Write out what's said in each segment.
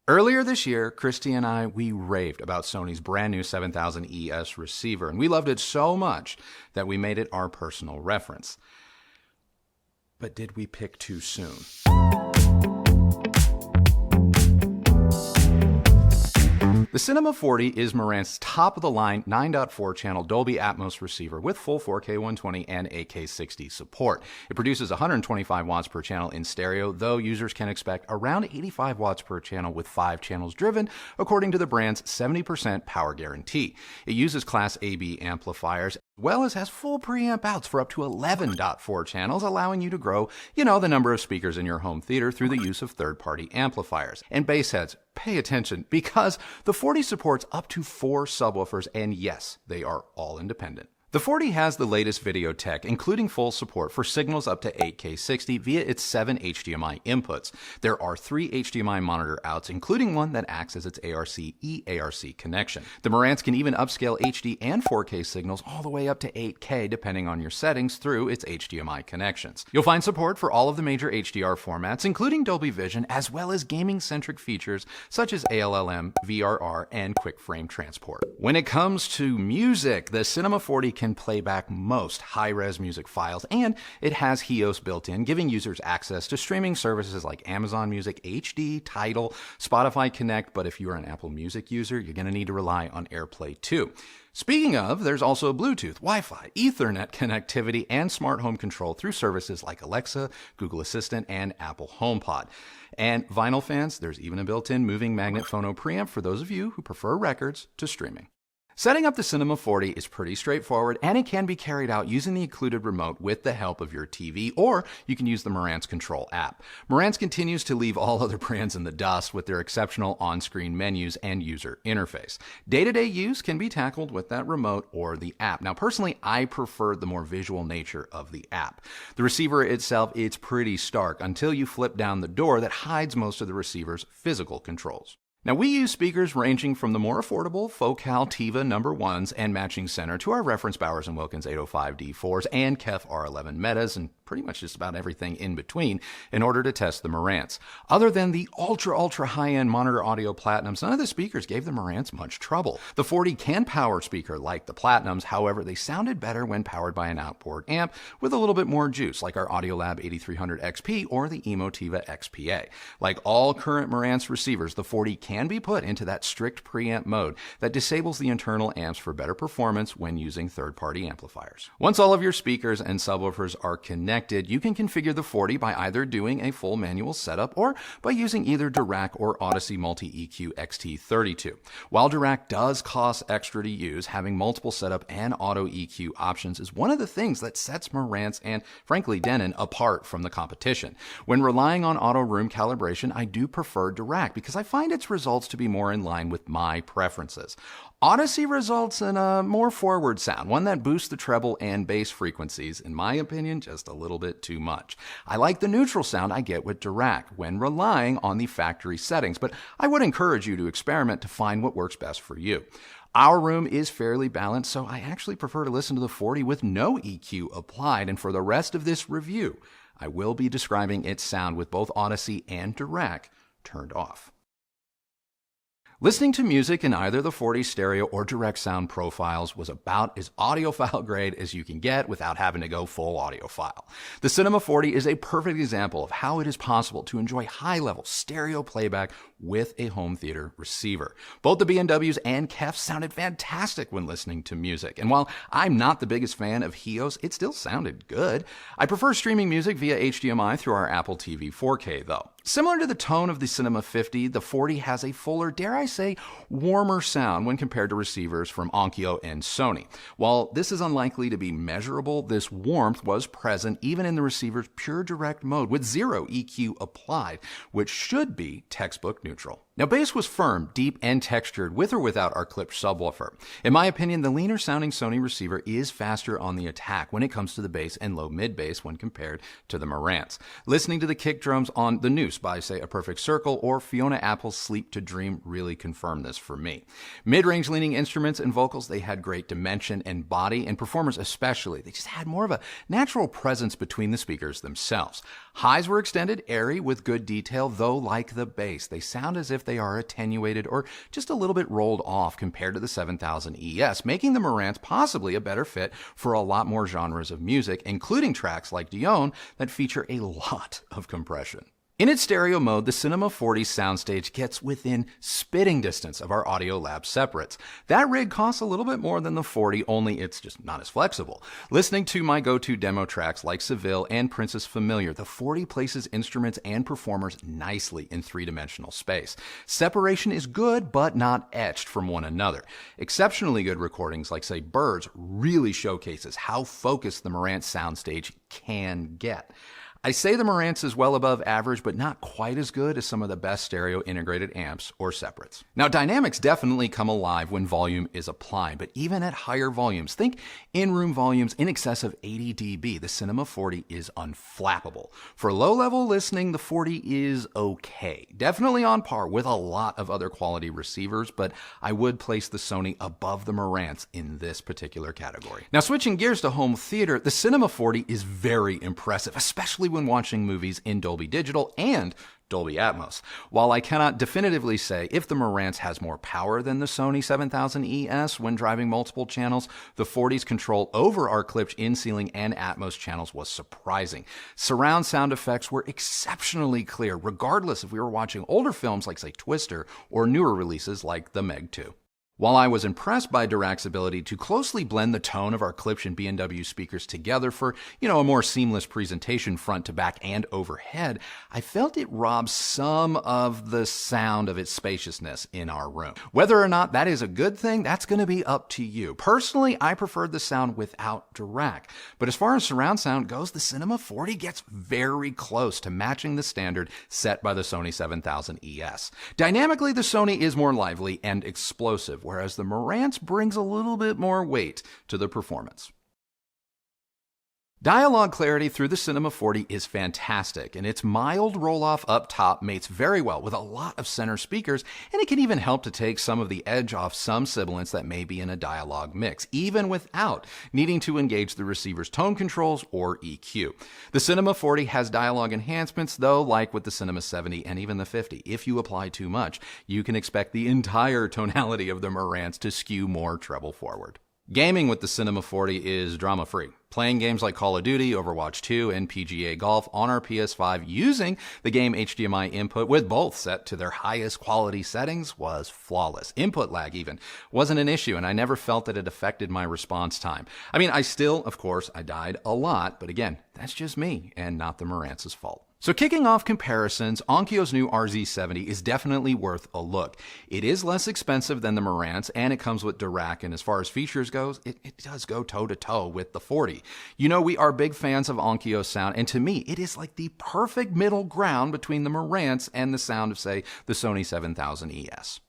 Earlier this year, KRISTI and I, we raved about Sony's brand new 7000 ES receiver, and we loved it so much that we made it our personal reference. But did we pick too soon? The Cinema 40 is Marantz's top-of-the-line 9.4 channel Dolby Atmos receiver with full 4K 120 and 8K 60 support. It produces 125 watts per channel in stereo, though users can expect around 85 watts per channel with 5 channels driven, according to the brand's 70% power guarantee. It uses Class AB amplifiers, as well as has full preamp outs for up to 11.4 channels, allowing you to grow, the number of speakers in your home theater through the use of third-party amplifiers. And bass heads, pay attention, because the 40 supports up to 4 subwoofers, and yes, they are all independent. The 40 has the latest video tech, including full support for signals up to 8K 60 via its 7 HDMI inputs. There are 3 HDMI monitor outs, including one that acts as its ARC-E-ARC connection. The Marantz can even upscale HD and 4K signals all the way up to 8K depending on your settings through its HDMI connections. You'll find support for all of the major HDR formats, including Dolby Vision, as well as gaming-centric features such as ALLM, VRR, and quick frame transport. When it comes to music, the Cinema 40 can play back most high-res music files, and it has HEOS built in, giving users access to streaming services like Amazon Music HD, Tidal, Spotify Connect, but if you're an Apple Music user, you're going to need to rely on AirPlay too. Speaking of, there's also Bluetooth, Wi-Fi, Ethernet connectivity, and smart home control through services like Alexa, Google Assistant, and Apple HomePod. And vinyl fans, there's even a built-in moving magnet phono preamp for those of you who prefer records to streaming. Setting up the Cinema 40 is pretty straightforward, and it can be carried out using the included remote with the help of your TV, or you can use the Marantz Control app. Marantz continues to leave all other brands in the dust with their exceptional on-screen menus and user interface. Day-to-day use can be tackled with that remote or the app. Now, personally, I prefer the more visual nature of the app. The receiver itself, it's pretty stark until you flip down the door that hides most of the receiver's physical controls. Now, we use speakers ranging from the more affordable Focal Tiva No. 1s and matching center to our reference Bowers & Wilkins 805D4s and KEF R11 Metas and pretty much just about everything in between in order to test the Marantz. Other than the ultra high-end Monitor Audio Platinums, none of the speakers gave the Marantz much trouble. The 40 can power speaker like the Platinums, however, they sounded better when powered by an outboard amp with a little bit more juice, like our Audiolab 8300 XP or the Emotiva XPA. Like all current Marantz receivers, the 40 can be put into that strict preamp mode that disables the internal amps for better performance when using third-party amplifiers. Once all of your speakers and subwoofers are connected, you can configure the 40 by either doing a full manual setup or by using either Dirac or Odyssey Multi-EQ XT32. While Dirac does cost extra to use, having multiple setup and auto EQ options is one of the things that sets Marantz and, frankly, Denon apart from the competition. When relying on auto room calibration, I do prefer Dirac because I find its results to be more in line with my preferences. Odyssey results in a more forward sound, one that boosts the treble and bass frequencies, in my opinion, just a little bit too much. I like the neutral sound I get with Dirac when relying on the factory settings, but I would encourage you to experiment to find what works best for you. Our room is fairly balanced, so I actually prefer to listen to the 40 with no EQ applied, and for the rest of this review, I will be describing its sound with both Odyssey and Dirac turned off. Listening to music in either the 40 stereo or direct sound profiles was about as audiophile grade as you can get without having to go full audiophile. The Cinema 40 is a perfect example of how it is possible to enjoy high-level stereo playback with a home theater receiver. Both the B&Ws and KEFs sounded fantastic when listening to music, and while I'm not the biggest fan of HEOS, it still sounded good. I prefer streaming music via HDMI through our Apple TV 4K though. Similar to the tone of the Cinema 50, the 40 has a fuller, dare I say, warmer sound when compared to receivers from ONKYO and SONY. While this is unlikely to be measurable, this warmth was present even in the receiver's pure direct mode with zero EQ applied, which should be textbook neutral. Now, bass was firm, deep, and textured with or without our clipped subwoofer. In my opinion, the leaner sounding Sony receiver is faster on the attack when it comes to the bass and low mid bass when compared to the Marantz. Listening to the kick drums on The Noose by, say, A Perfect Circle or Fiona Apple's Sleep to Dream really confirmed this for me. Mid-range leaning instruments and vocals, they had great dimension and body, and performers especially, they just had more of a natural presence between the speakers themselves. Highs were extended, airy, with good detail, though like the bass, they sound as if they are attenuated or just a little bit rolled off compared to the 7000 ES, making the Marantz possibly a better fit for a lot more genres of music, including tracks like Dion that feature a lot of compression. In its stereo mode, the Cinema 40 soundstage gets within spitting distance of our Audiolab separates. That rig costs a little bit more than the 40, only it's just not as flexible. Listening to my go-to demo tracks like Seville and Princess Familiar, the 40 places instruments and performers nicely in three-dimensional space. Separation is good, but not etched from one another. Exceptionally good recordings like, say, Birds really showcases how focused the Marantz soundstage can get. I say the Marantz is well above average, but not quite as good as some of the best stereo integrated amps or separates. Now, dynamics definitely come alive when volume is applied, but even at higher volumes, think in-room volumes in excess of 80 dB, the Cinema 40 is unflappable. For low-level listening, the 40 is okay. Definitely on par with a lot of other quality receivers, but I would place the Sony above the Marantz in this particular category. Now, switching gears to home theater, the Cinema 40 is very impressive, especially when watching movies in Dolby Digital and Dolby Atmos. While I cannot definitively say if the Marantz has more power than the Sony 7000 ES when driving multiple channels, the 40's control over our clipped in-ceiling and Atmos channels was surprising. Surround sound effects were exceptionally clear, regardless if we were watching older films like, say, Twister, or newer releases like The Meg 2. While I was impressed by Dirac's ability to closely blend the tone of our Klipsch and B&W speakers together for, a more seamless presentation front to back and overhead, I felt it robs some of the sound of its spaciousness in our room. Whether or not that is a good thing, that's going to be up to you. Personally, I preferred the sound without Dirac. But as far as surround sound goes, the Cinema 40 gets very close to matching the standard set by the Sony 7000 ES. Dynamically, the Sony is more lively and explosive, whereas the Marantz brings a little bit more weight to the performance. Dialogue clarity through the Cinema 40 is fantastic, and its mild roll-off up top mates very well with a lot of center speakers, and it can even help to take some of the edge off some sibilants that may be in a dialogue mix, even without needing to engage the receiver's tone controls or EQ. The Cinema 40 has dialogue enhancements, though, like with the Cinema 70 and even the 50, if you apply too much, you can expect the entire tonality of the Marantz to skew more treble forward. Gaming with the Cinema 40 is drama-free. Playing games like Call of Duty, Overwatch 2, and PGA Golf on our PS5 using the game HDMI input with both set to their highest quality settings was flawless. Input lag even wasn't an issue, and I never felt that it affected my response time. I mean, I died a lot, but again, that's just me and not the Marantz's fault. So kicking off comparisons, ONKYO's new RZ70 is definitely worth a look. It is less expensive than the Marantz, and it comes with Dirac, and as far as features goes, it does go toe-to-toe with the 40. We are big fans of ONKYO's sound, and to me, it is like the perfect middle ground between the Marantz and the sound of, say, the Sony 7000 ES.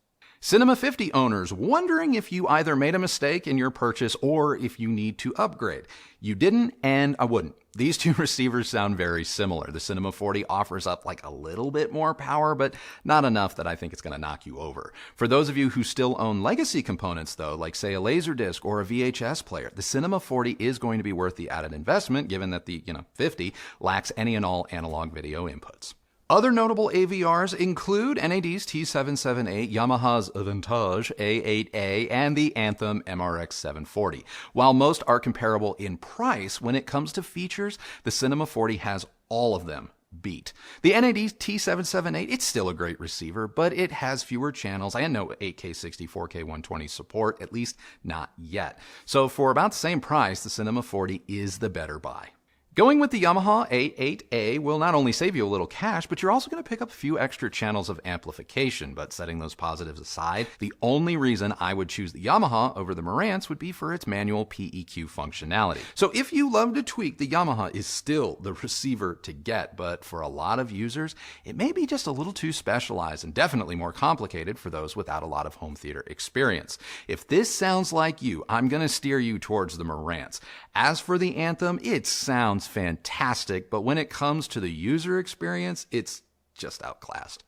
Cinema 50 owners wondering if you either made a mistake in your purchase or if you need to upgrade. You didn't, and I wouldn't. These two receivers sound very similar. The Cinema 40 offers up like a little bit more power, but not enough that I think it's going to knock you over. For those of you who still own legacy components, though, like say a Laserdisc or a VHS player, the Cinema 40 is going to be worth the added investment, given that the 50 lacks any and all analog video inputs. Other notable AVRs include NAD's T778, Yamaha's Vintage A8A, and the ANTHEM MRX 740. While most are comparable in price, when it comes to features, the Cinema 40 has all of them beat. The NAD T778, it's still a great receiver, but it has fewer channels and no 8K 60, 4K 120 support, at least not yet. So for about the same price, the Cinema 40 is the better buy. Going with the Yamaha A8A will not only save you a little cash, but you're also going to pick up a few extra channels of amplification. But setting those positives aside, the only reason I would choose the Yamaha over the Marantz would be for its manual PEQ functionality. So if you love to tweak, the Yamaha is still the receiver to get, but for a lot of users, it may be just a little too specialized and definitely more complicated for those without a lot of home theater experience. If this sounds like you, I'm going to steer you towards the Marantz. As for the Anthem, it sounds fantastic, but when it comes to the user experience, it's just outclassed.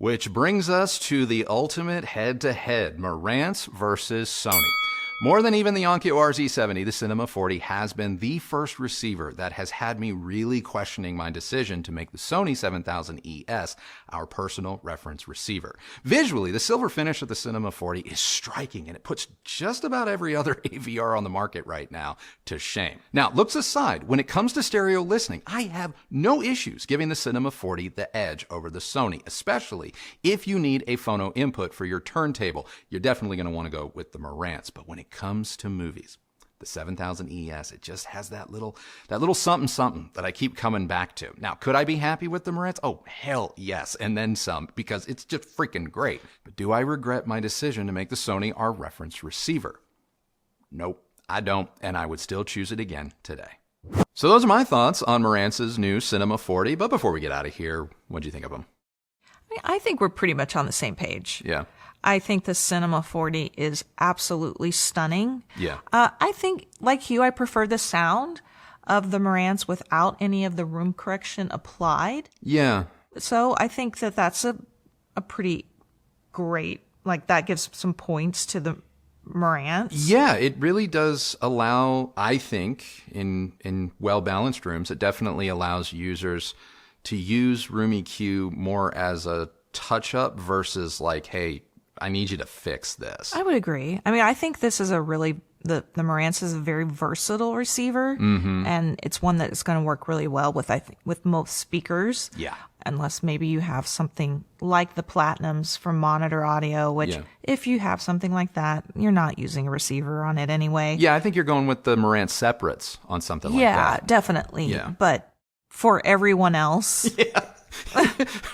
Which brings us to the ultimate head-to-head, Marantz versus Sony. More than even the ONKYO RZ70, the Cinema 40 has been the first receiver that has had me really questioning my decision to make the Sony 7000 ES our personal reference receiver. Visually, the silver finish of the Cinema 40 is striking, and it puts just about every other AVR on the market right now to shame. Now, looks aside, when it comes to stereo listening, I have no issues giving the Cinema 40 the edge over the Sony, especially if you need a phono input for your turntable. You're definitely going to want to go with the Marantz, but when it comes to movies, the 7000 ES, it just has that little something that I keep coming back to. Now, could I be happy with the Marantz? Oh, hell yes, and then some, because it's just freaking great. But do I regret my decision to make the Sony our reference receiver? Nope, I don't, and I would still choose it again today. So those are my thoughts on Marantz's new Cinema 40, but before we get out of here, what'd you think of them? I think we're pretty much on the same page. Yeah. I think the Cinema 40 is absolutely stunning. Yeah. I think, like you, I prefer the sound of the Marantz without any of the room correction applied. Yeah. So I think that that's a pretty great, like that gives some points to the Marantz. Yeah, it really does allow, I think, in well-balanced rooms, it definitely allows users to use room EQ more as a touch-up versus like, hey, I need you to fix this. I would agree. I mean, I think this is a really, the Marantz is a very versatile receiver, and it's one that is going to work really well with, I think, with most speakers. Yeah. Unless maybe you have something like the Platinums from Monitor Audio, which if you have something like that, you're not using a receiver on it anyway. Yeah, I think you're going with the Marantz separates on something like that. Yeah, definitely. Yeah. But for everyone else. Yeah.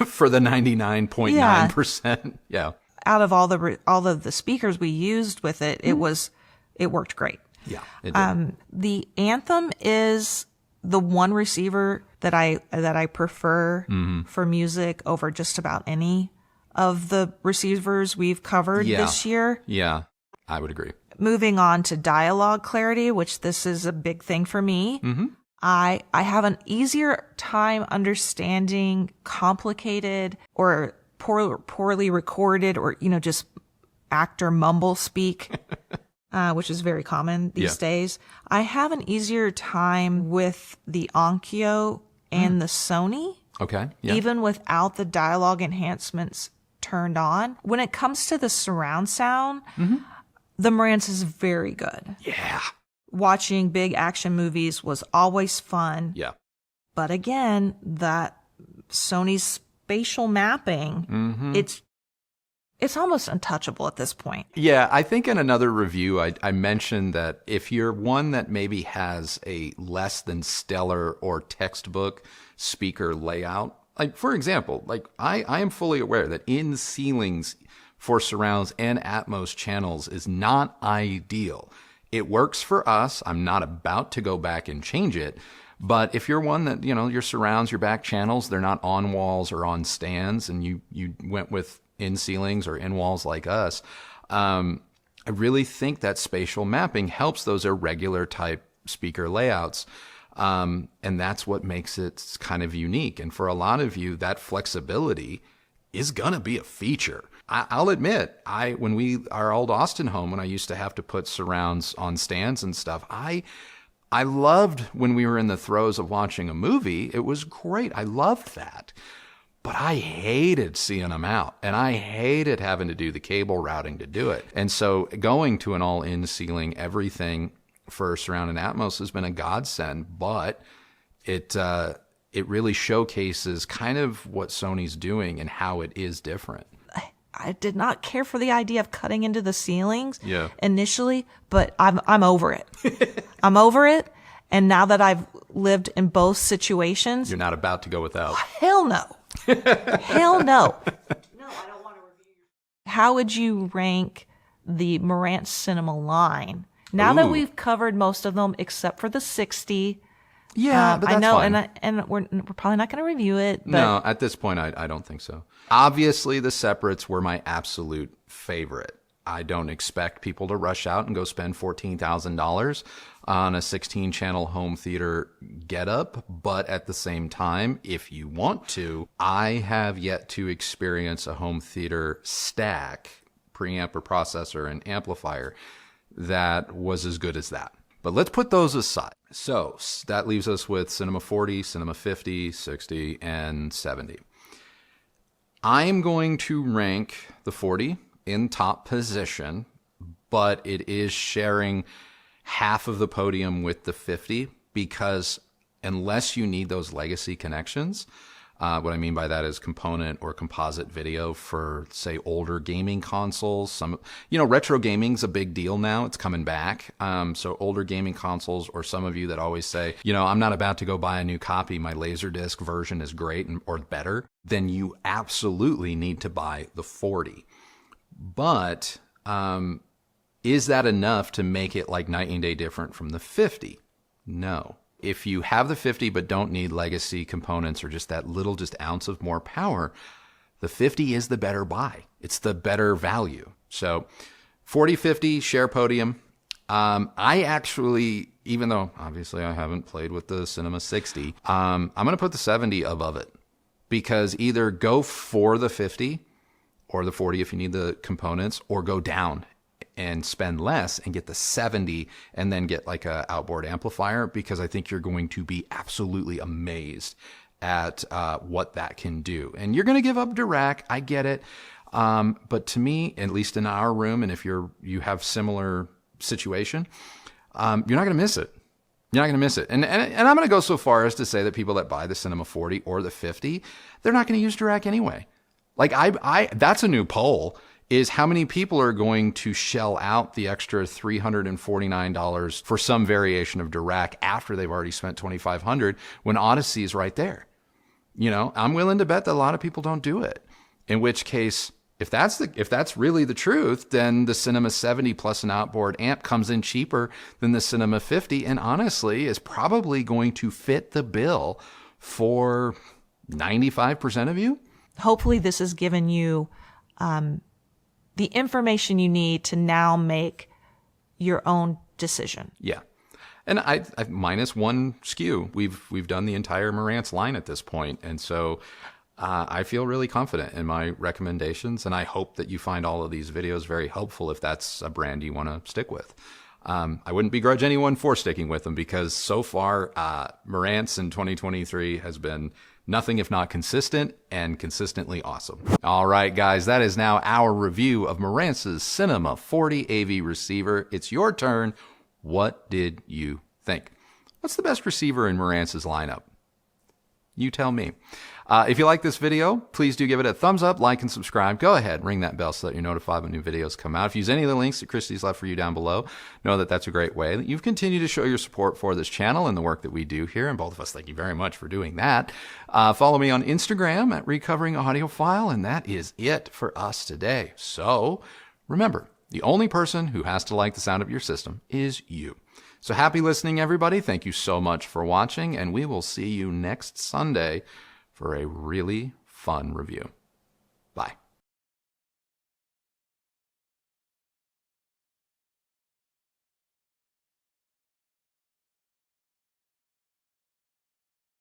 For the 99.9%. Yeah. Out of all the speakers we used with it, it worked great. Yeah, it did. The Anthem is the one receiver that I prefer for music over just about any of the receivers we've covered this year. Yeah, I would agree. Moving on to dialogue clarity, which this is a big thing for me. I have an easier time understanding complicated or poorly recorded or, just actor mumble speak, which is very common these days. I have an easier time with the ONKYO and the Sony. Okay. Yeah. Even without the dialogue enhancements turned on. When it comes to the surround sound, the Marantz is very good. Yeah. Watching big action movies was always fun. Yeah. But again, that Sony's spatial mapping, it's almost untouchable at this point. Yeah, I think in another review, I mentioned that if you're one that maybe has a less than stellar or textbook speaker layout, like for example, like I am fully aware that in ceilings for surrounds and Atmos channels is not ideal. It works for us. I'm not about to go back and change it. But if you're one that, your surrounds, your back channels, they're not on walls or on stands, and you went with in ceilings or in walls like us, I really think that spatial mapping helps those irregular type speaker layouts. And that's what makes it kind of unique. And for a lot of you, that flexibility is going to be a feature. I'll admit, when our old Austin home, when I used to have to put surrounds on stands and stuff, I loved when we were in the throes of watching a movie. It was great. I loved that. But I hated seeing them out, and I hated having to do the cable routing to do it. And so going to an all-in ceiling everything for surround and Atmos has been a godsend, but it really showcases kind of what Sony's doing and how it is different. I did not care for the idea of cutting into the ceilings initially, but I'm over it. I'm over it. And now that I've lived in both situations. You're not about to go without. Hell no. Hell no. No, I don't want to review. How would you rank the Marantz Cinema line? Now that we've covered most of them except for the 60. Yeah, but that's I know, fine. and we're probably not going to review it. But no, at this point, I don't think so. Obviously, the separates were my absolute favorite. I don't expect people to rush out and go spend $14,000 on a 16-channel home theater getup, but at the same time, if you want to, I have yet to experience a home theater stack, preamp or processor and amplifier, that was as good as that. But let's put those aside. So that leaves us with Cinema 40, Cinema 50, 60, and 70. I'm going to rank the 40 in top position, but it is sharing half of the podium with the 50 because unless you need those legacy connections, what I mean by that is component or composite video for, say, older gaming consoles. Retro gaming's a big deal now. It's coming back. So older gaming consoles, or some of you that always say, I'm not about to go buy a new copy. My Laserdisc version is great or better. Then you absolutely need to buy the 40. But is that enough to make it like night and day different from the 50? No. If you have the 50 but don't need legacy components or just that little ounce of more power, the 50 is the better buy. It's the better value. So 40-50 share podium. I actually, even though obviously I haven't played with the Cinema 60, I'm going to put the 70 above it, because either go for the 50 or the 40 if you need the components, or go down and spend less and get the 70 and then get like a outboard amplifier, because I think you're going to be absolutely amazed at what that can do. And you're going to give up DIRAC, I get it. But to me, at least in our room, and if you have similar situation, you're not going to miss it. You're not going to miss it. And I'm going to go so far as to say that people that buy the Cinema 40 or the 50, they're not going to use DIRAC anyway. Like that's a new poll, is how many people are going to shell out the extra $349 for some variation of DIRAC after they've already spent $2,500 when Odyssey is right there. I'm willing to bet that a lot of people don't do it. In which case, if that's really the truth, then the Cinema 70 plus an outboard amp comes in cheaper than the Cinema 50, and honestly is probably going to fit the bill for 95% of you. Hopefully this has given you the information you need to now make your own decision. Yeah. And I minus one SKU. We've done the entire Marantz line at this point. And so I feel really confident in my recommendations. And I hope that you find all of these videos very helpful if that's a brand you want to stick with. I wouldn't begrudge anyone for sticking with them, because so far Marantz in 2023 has been nothing if not consistent, and consistently awesome. All right, guys, that is now our review of Marantz's Cinema 40 AV receiver. It's your turn. What did you think? What's the best receiver in Marantz's lineup? You tell me. If you like this video, please do give it a thumbs up, like, and subscribe. Go ahead, ring that bell so that you're notified when new videos come out. If you use any of the links that Kristi's left for you down below, know that that's a great way that you've continued to show your support for this channel and the work that we do here. And both of us, thank you very much for doing that. Follow me on Instagram at Recovering Audiophile, and that is it for us today. So remember, the only person who has to like the sound of your system is you. So happy listening, everybody. Thank you so much for watching, and we will see you next Sunday for a really fun review. Bye.